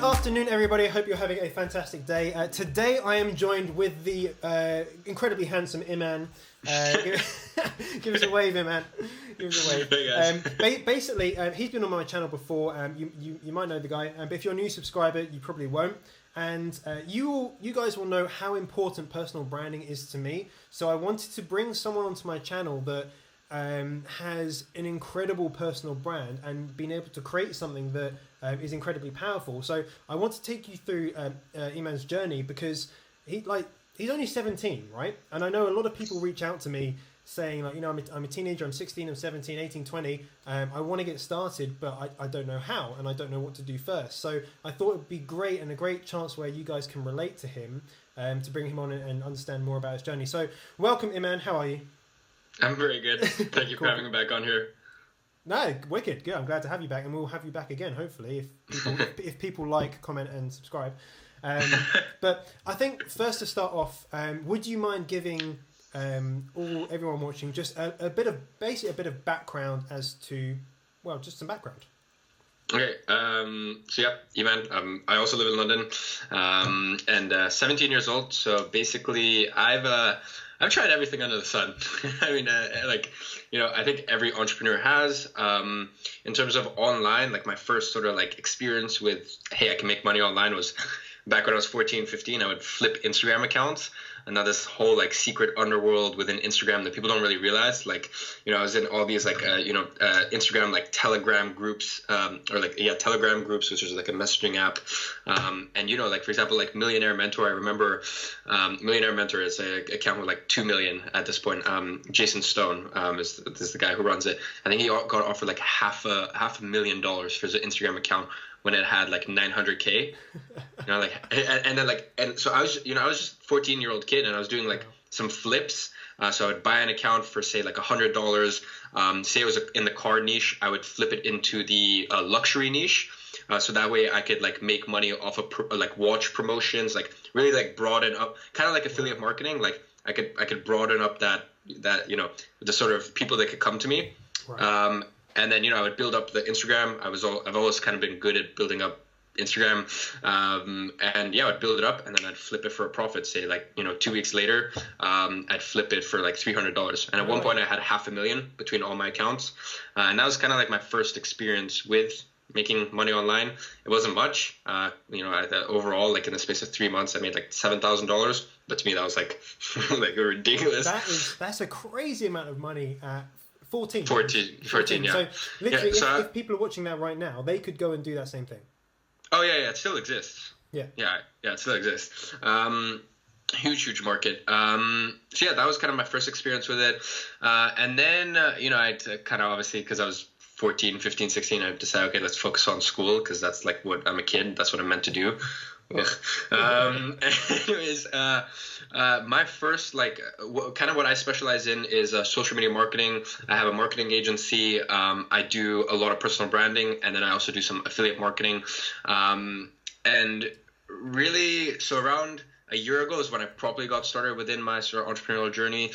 afternoon, everybody. I hope you're having a fantastic day. Today, I am joined with the incredibly handsome Iman. Give us a wave, Iman. Give us a wave. Hey, guys. Basically, he's been on my channel before. You might know the guy, but if you're a new subscriber, you probably won't. And you guys will know how important personal branding is to me. So I wanted to bring someone onto my channel that has an incredible personal brand and been able to create something that is incredibly powerful. So I want to take you through Iman's journey, because he's only 17, right? And I know a lot of people reach out to me saying, like, I'm a teenager, I'm 16, I'm 17, 18, 20. I want to get started, but I don't know how, and I don't know what to do first. So I thought it would be great, and a great chance where you guys can relate to him, to bring him on and understand more about his journey. So welcome, Iman. How are you? I'm very good. Thank you for having me back on here. No, wicked. Good. I'm glad to have you back, and we'll have you back again, hopefully, if people like, comment, and subscribe. But I think first, to start off, would you mind giving everyone watching just a bit of background as to, well, just some background. Okay, so yeah, Iman, I also live in London, and 17 years old. So basically, I've tried everything under the sun. I mean, I think every entrepreneur has. In terms of online, like my first sort of like experience with, hey, I can make money online was back when I was 14, 15. I would flip Instagram accounts. And now this whole like secret underworld within Instagram that people don't really realize. Like, I was in all these like, Instagram like Telegram groups, Telegram groups, which is like a messaging app. And like, for example, like Millionaire Mentor, I remember Millionaire Mentor is an account with like 2 million at this point. Jason Stone is the guy who runs it. I think he got offered like half a $1,000,000 for his Instagram account when it had like 900K, and so I was just 14-year-old kid, and I was doing like some flips. So I would buy an account for say like $100. Say it was in the car niche, I would flip it into the luxury niche. So that way I could like make money off of like watch promotions, like really like broaden up, kind of like affiliate marketing. Like I could broaden up that the sort of people that could come to me. Right. And then, I would build up the Instagram. I've always kind of been good at building up Instagram. I'd build it up, and then I'd flip it for a profit. Say like, 2 weeks later, I'd flip it for like $300. And at one point I had $500,000 between all my accounts. And that was kind of like my first experience with making money online. It wasn't much, overall, like in the space of 3 months, I made like $7,000. But to me, that was like, like ridiculous. That's a crazy amount of money at 14, yeah. So literally, if people are watching that right now, they could go and do that same thing. Oh yeah, it still exists. Yeah, it still exists. Huge market. So yeah, that was kind of my first experience with it. And then, I kind of obviously, because I was 14, 15, 16, I decided, okay, let's focus on school, because that's like what I'm a kid. That's what I'm meant to do. Anyways, my first what I specialize in is social media marketing. I have a marketing agency. I do a lot of personal branding, and then I also do some affiliate marketing. And really, so around a year ago is when I probably got started within my sort of entrepreneurial journey.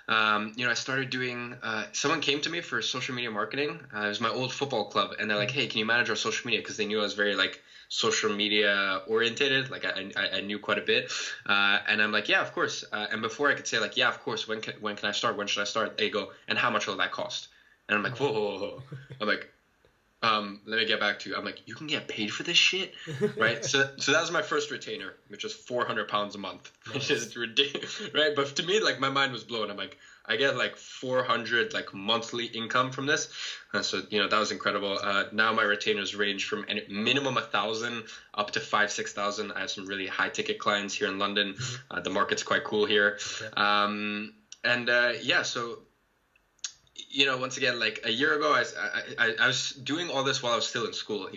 I started doing, someone came to me for social media marketing. It was my old football club, and they're like, hey, can you manage our social media? Because they knew I was very like social media orientated. Like I knew quite a bit. And I'm like, yeah, of course. And before I could say like, yeah, of course, when can I start? When should I start? They go, and how much will that cost? And I'm like, whoa. I'm like, let me get back to you. I'm like, you can get paid for this shit, right? So that was my first retainer, which was £400 a month, which is ridiculous, right? But to me, like my mind was blown. I'm like, I get like 400 like monthly income from this, and so that was incredible. Now my retainers range from minimum 1,000 up to 5,000-6,000. I have some really high ticket clients here in London. The market's quite cool here, so. Once again, like a year ago, I was doing all this while I was still in school,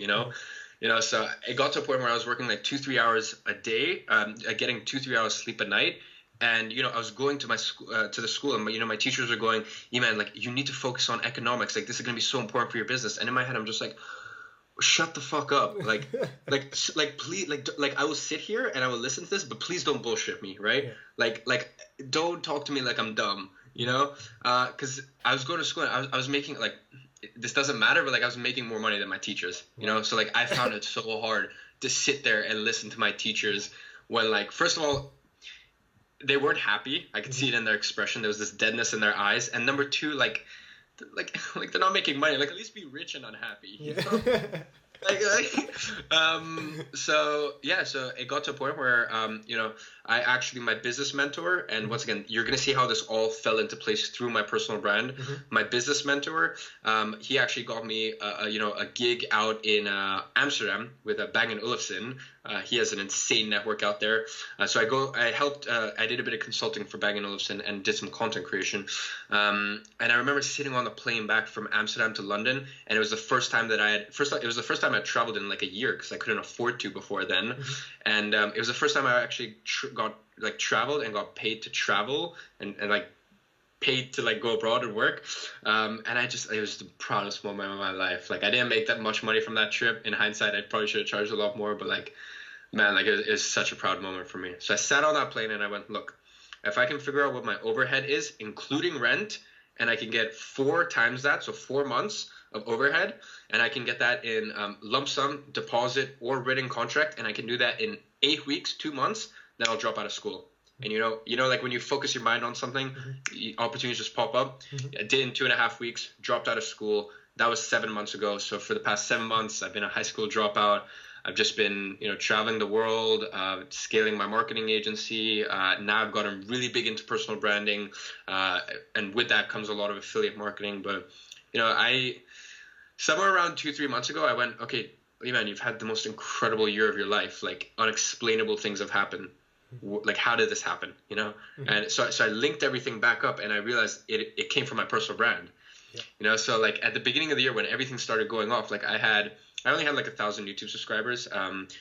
so it got to a point where I was working like 2-3 hours a day, getting 2-3 hours sleep a night. And, I was going to my school, to the school, and, my teachers were going, Iman, like, you need to focus on economics. Like, this is going to be so important for your business. And in my head, I'm just like, shut the fuck up. Like, please, like, I will sit here and I will listen to this, but please don't bullshit me, right? Yeah. Like, don't talk to me like I'm dumb. Because I was going to school and I was making like, this doesn't matter, but like I was making more money than my teachers, so like I found it so hard to sit there and listen to my teachers when, like, first of all, they weren't happy. I could see it in their expression. There was this deadness in their eyes. And number two, like they're not making money. Like, at least be rich and unhappy. You know? So it got to a point where, I actually, my business mentor, and once again, you're going to see how this all fell into place through my personal brand. My business mentor, he actually got me, a gig out in Amsterdam with Bang & Olufsen. He has an insane network out there. So I did a bit of consulting for Bang & Olufsen and did some content creation. And I remember sitting on the plane back from Amsterdam to London, and it was the first time that it was the first time I traveled in like a year, because I couldn't afford to before then. And it was the first time I actually traveled and got paid to travel and like paid to like go abroad and work. And it was the proudest moment of my life. Like, I didn't make that much money from that trip. In hindsight, I probably should have charged a lot more, but like, man, like it was such a proud moment for me. So I sat on that plane and I went, look, if I can figure out what my overhead is, including rent, and I can get 4 times that, so 4 months of overhead, and I can get that in lump sum, deposit, or written contract, and I can do that in 8 weeks, 2 months, then I'll drop out of school. And like when you focus your mind on something, opportunities just pop up. I did in 2.5 weeks, dropped out of school. That was 7 months ago. So for the past 7 months, I've been a high school dropout. I've just been, traveling the world, scaling my marketing agency. Now I've gotten really big into personal branding, and with that comes a lot of affiliate marketing. But, somewhere around 2-3 months ago, I went, okay, Iman, you've had the most incredible year of your life. Like, unexplainable things have happened. Like, how did this happen? And so I linked everything back up, and I realized it came from my personal brand. So like at the beginning of the year when everything started going off, like I only had like 1,000 YouTube subscribers.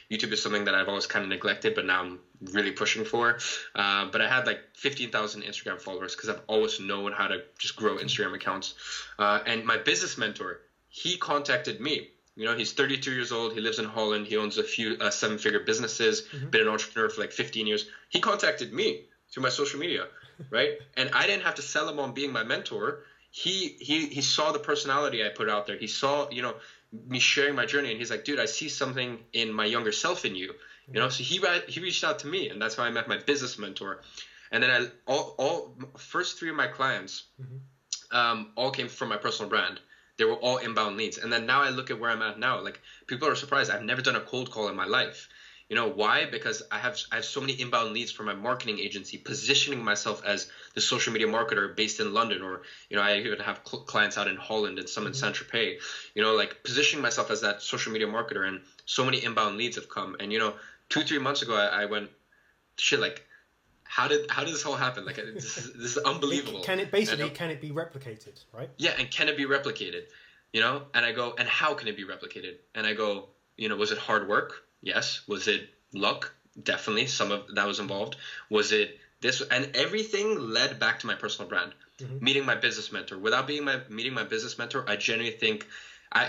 YouTube is something that I've always kind of neglected, but now I'm really pushing for. But I had like 15,000 Instagram followers because I've always known how to just grow Instagram accounts. And my business mentor, he contacted me. He's 32 years old. He lives in Holland. He owns a few 7-figure businesses, been an entrepreneur for like 15 years. He contacted me through my social media, right? And I didn't have to sell him on being my mentor. He saw the personality I put out there. He saw, me sharing my journey, and he's like, dude, I see something in my younger self in you. So he reached out to me, and that's how I met my business mentor. And then all first 3 of my clients all came from my personal brand. They were all inbound leads. And then now I look at where I'm at now. Like, people are surprised. I've never done a cold call in my life. Why? Because I have so many inbound leads from my marketing agency, positioning myself as the social media marketer based in London, or I even have clients out in Holland and some in Saint-Tropez. Like positioning myself as that social media marketer, and so many inbound leads have come. And 2-3 months ago, I went, shit, like, how did this all happen? Like, this is unbelievable. Can it be replicated, right? Yeah, and can it be replicated? And I go, and how can it be replicated? And I go, was it hard work? Yes. Was it luck? Definitely. Some of that was involved. Was it this? And everything led back to my personal brand. Meeting my business mentor. Without meeting my business mentor, I genuinely think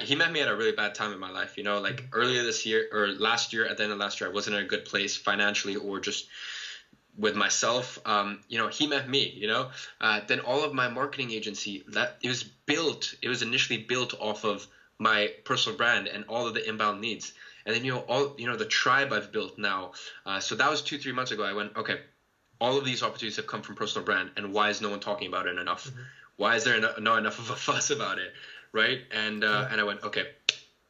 he met me at a really bad time in my life. Like earlier this year or last year, at the end of last year, I wasn't in a good place financially or just with myself. He met me. Then all of my marketing agency, it was initially built off of my personal brand and all of the inbound leads. And then, the tribe I've built now. So that was 2-3 months ago. I went, okay, all of these opportunities have come from personal brand. And why is no one talking about it enough? Why is there not enough of a fuss about it? Right. And I went, okay,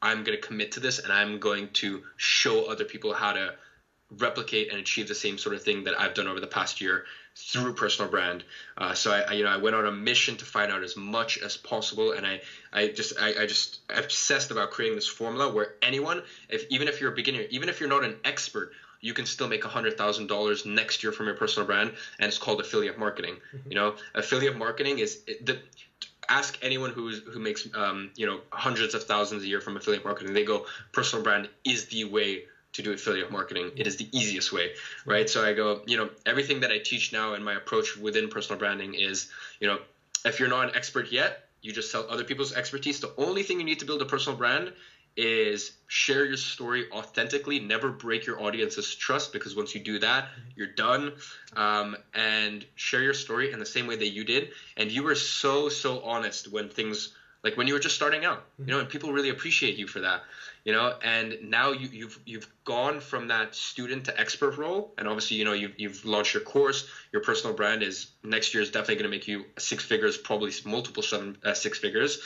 I'm going to commit to this, and I'm going to show other people how to replicate and achieve the same sort of thing that I've done over the past year through personal brand. So I went on a mission to find out as much as possible, and I just obsessed about creating this formula where anyone, even if you're a beginner, even if you're not an expert, you can still make $100,000 next year from your personal brand, and it's called affiliate marketing. Affiliate marketing is ask anyone who makes hundreds of thousands a year from affiliate marketing. They go, personal brand is the way to do affiliate marketing. It is the easiest way, right? So I go, everything that I teach now and my approach within personal branding is, if you're not an expert yet, you just sell other people's expertise. The only thing you need to build a personal brand is share your story authentically, never break your audience's trust, because once you do that, you're done. And share your story in the same way that you did. And you were so honest when things, like when you were just starting out, and people really appreciate you for that. and now you've gone from that student to expert role, and obviously, you've launched your course. Your personal brand is next year is definitely going to make you six figures, probably multiple six figures,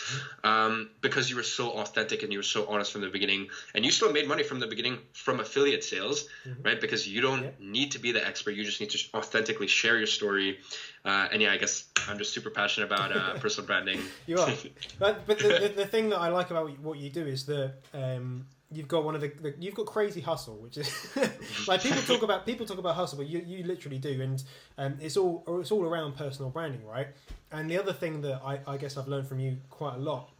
because you were so authentic and you were so honest from the beginning, and you still made money from the beginning from affiliate sales, right? Because you don't need to be the expert, you just need to authentically share your story. And yeah, I guess I'm just super passionate about personal branding. You are, but the thing that I like about what you do is that you've got one of you've got crazy hustle, which is like people talk about hustle, but you literally do, and it's all around personal branding, right? And the other thing that I guess I've learned from you quite a lot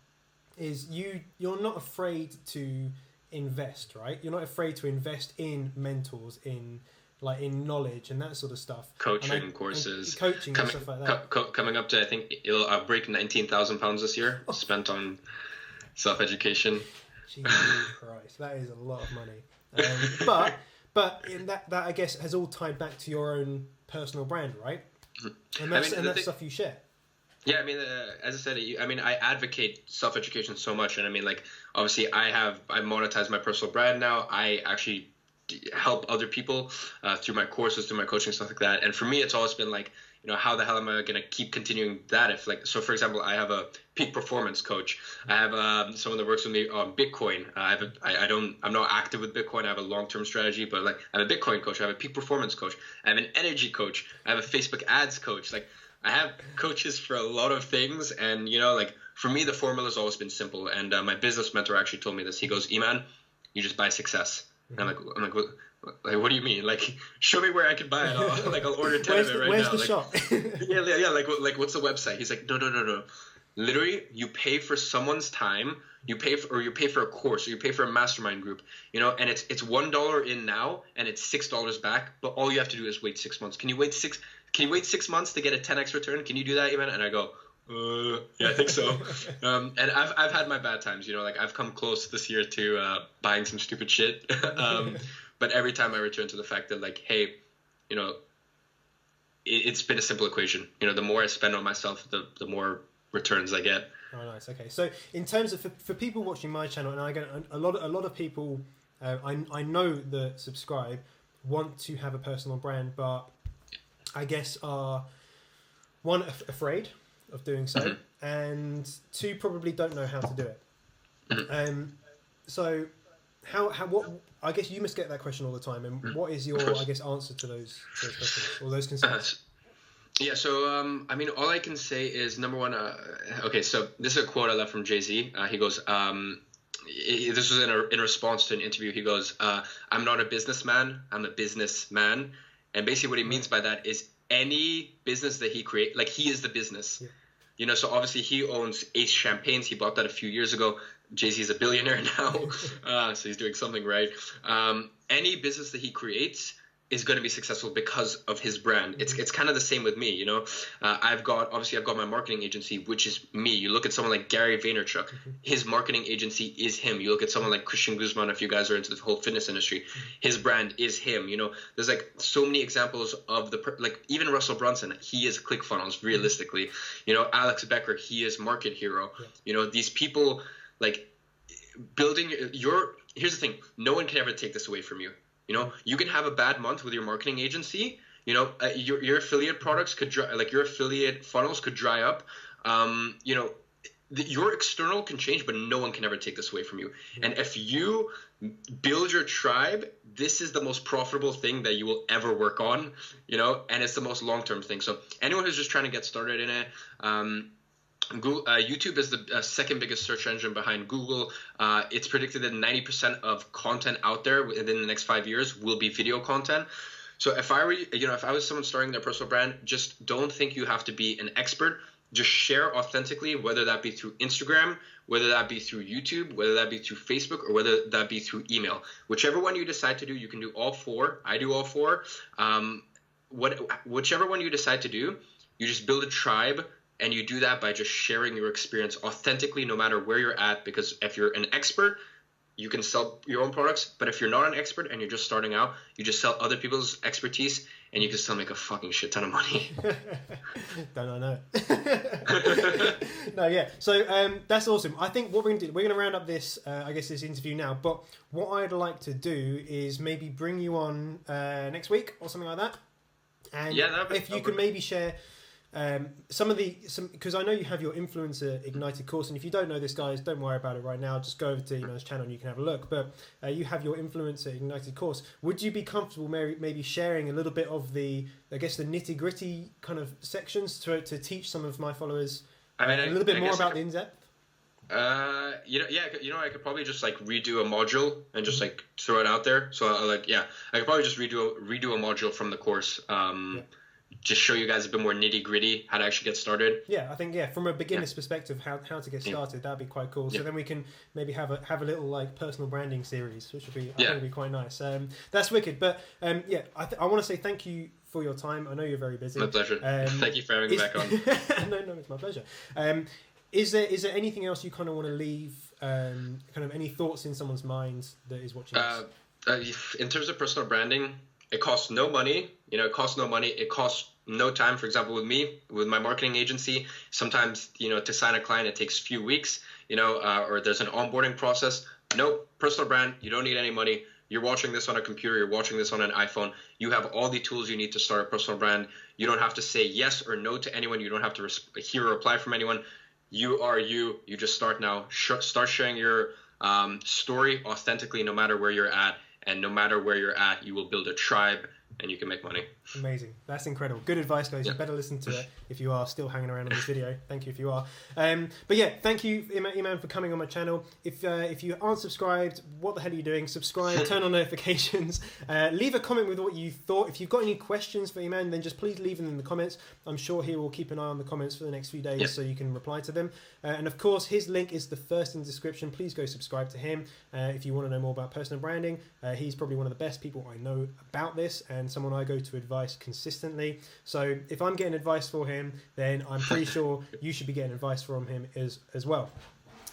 is you're not afraid to invest, right? You're not afraid to invest in mentors, in knowledge and that sort of stuff. Coaching courses. And coaching and stuff like that. Coming up to, I think, I'll break 19,000 pounds this year spent on self-education. Jesus Christ, that is a lot of money. But in that I guess has all tied back to your own personal brand, right? And that's stuff you share. Yeah, I mean, as I said, I advocate self-education so much, and I mean, like, obviously, I monetize my personal brand now. I actually help other people through my courses, through my coaching, stuff like that. And for me, it's always been like, how the hell am I going to keep continuing that? If so for example, I have a peak performance coach. I have someone that works with me on Bitcoin. I'm not active with Bitcoin. I have a long-term strategy, but like I have a Bitcoin coach. I have a peak performance coach. I have an energy coach. I have a Facebook ads coach. Like I have coaches for a lot of things. And, for me, the formula has always been simple. And my business mentor actually told me this. He goes, Iman, you just buy success. And I'm like, what do you mean? Like, show me where I can buy it. I'll order 10 of it right now. Where's the shop? yeah. Like, what's the website? He's like, no. Literally, you pay for someone's time. You pay for a course, or you pay for a mastermind group. And it's $1 in now, and it's $6 back. But all you have to do is wait 6 months. Can you wait 6 months to get a 10x return? Can you do that, Iman? And I go, yeah, I think so. And I've had my bad times, like I've come close this year to buying some stupid shit. But every time I return to the fact that like, hey, it's been a simple equation. The more I spend on myself, the more returns I get. Oh, nice. Okay. So in terms of for people watching my channel, and I get a lot of people, I know that subscribe want to have a personal brand, but I guess are one afraid of doing so, and two probably don't know how to do it. So what I guess you must get that question all the time, and what is your answer to those questions or those concerns? Yeah, so all I can say is number one. Okay, so this is a quote I left from Jay-Z. He goes, this was in response to an interview. He goes, "I'm not a businessman. I'm a businessman," and basically what he means by that is any business that he creates, like he is the business. Yeah. So obviously he owns Ace Champagnes. He bought that a few years ago. Jay-Z's a billionaire now, so he's doing something right. Any business that he creates is going to be successful because of his brand. It's kind of the same with me, I've got my marketing agency, which is me. You look at someone like Gary Vaynerchuk, his marketing agency is him. You look at someone like Christian Guzman, if you guys are into the whole fitness industry, his brand is him. There's like so many examples of like even Russell Brunson, he is ClickFunnels realistically. Alex Becker, he is Market Hero. These people like building here's the thing, no one can ever take this away from you. You can have a bad month with your marketing agency. Your affiliate products could your affiliate funnels could dry up. Your external can change, but no one can ever take this away from you. And if you build your tribe, this is the most profitable thing that you will ever work on. And it's the most long-term thing. So anyone who's just trying to get started in it, Google, YouTube is the second biggest search engine behind Google. It's predicted that 90% of content out there within the next 5 years will be video content. So if I was someone starting their personal brand, just don't think you have to be an expert. Just share authentically, whether that be through Instagram, whether that be through YouTube, whether that be through Facebook, or whether that be through email. Whichever one you decide to do, you can do all four. I do all four. Whichever one you decide to do, you just build a tribe. And you do that by just sharing your experience authentically, no matter where you're at. Because if you're an expert, you can sell your own products. But if you're not an expert and you're just starting out, you just sell other people's expertise, and you can still make a fucking shit ton of money. Don't I know? No, yeah. So that's awesome. I think what we're going to do, we're going to round up this, I guess, this interview now. But what I'd like to do is maybe bring you on next week or something like that. And if you could maybe share some because I know you have your Influencer Ignited course, and if you don't know this, guys, don't worry about it right now. Just go over to Iman's channel and you can have a look. But you have your Influencer Ignited course. Would you be comfortable maybe sharing a little bit of the nitty gritty kind of sections to teach some of my followers a little bit more about the in-depth? I could probably just like redo a module and just like throw it out there. So I could probably just redo a module from the course. Just show you guys a bit more nitty gritty how to actually get started. Yeah, I think from a beginner's perspective, how to get started, that'd be quite cool. So then we can maybe have a little like personal branding series, which would be I think would be quite nice. That's wicked. But I want to say thank you for your time. I know you're very busy. My pleasure. Thank you for having me back on. No, it's my pleasure. Is there anything else you kind of want to leave? Kind of any thoughts in someone's mind that is watching this? In terms of personal branding, it costs no money. It costs no money. It costs no time. For example, with my marketing agency, sometimes, to sign a client, it takes a few weeks, or there's an onboarding process. No, personal brand, you don't need any money. You're watching this on a computer. You're watching this on an iPhone. You have all the tools you need to start a personal brand. You don't have to say yes or no to anyone. You don't have to hear a reply from anyone. You are you. You just start now. Start sharing your story authentically, no matter where you're at. And no matter where you're at, you will build a tribe and you can make money. Amazing. That's incredible. Good advice, guys. You better listen to it if you are still hanging around on this video. Thank you if you are. But yeah, thank you, Iman, for coming on my channel. If you aren't subscribed, what the hell are you doing? Subscribe, turn on notifications, leave a comment with what you thought. If you've got any questions for Iman, then just please leave them in the comments. I'm sure he will keep an eye on the comments for the next few days so you can reply to them. And of course, his link is the first in the description. Please go subscribe to him if you want to know more about personal branding. He's probably one of the best people I know about this and someone I go to advice consistently. So if I'm getting advice for him, then I'm pretty sure you should be getting advice from him as well.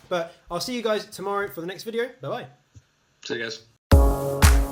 But I'll see you guys tomorrow for the next video. Bye bye. See you guys.